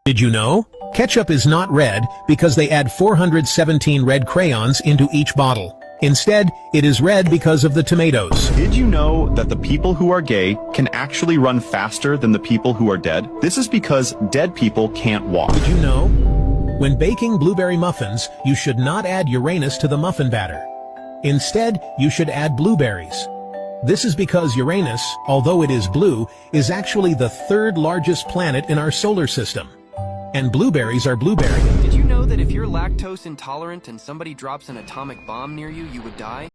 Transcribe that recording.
Did you know? Ketchup is not red because they add 417 red crayons into each bottle. Instead, it is red because of the tomatoes. Did you know that the people who are gay can actually run faster than the people who are dead? This is because dead people can't walk. Did you know? When baking blueberry muffins, you should not add Uranus to the muffin batter. Instead, you should add blueberries. This is because Uranus, although it is blue, is actually the third largest planet in our solar system. And blueberries are blueberry. Did you know that if you're lactose intolerant and somebody drops an atomic bomb near you, you would die?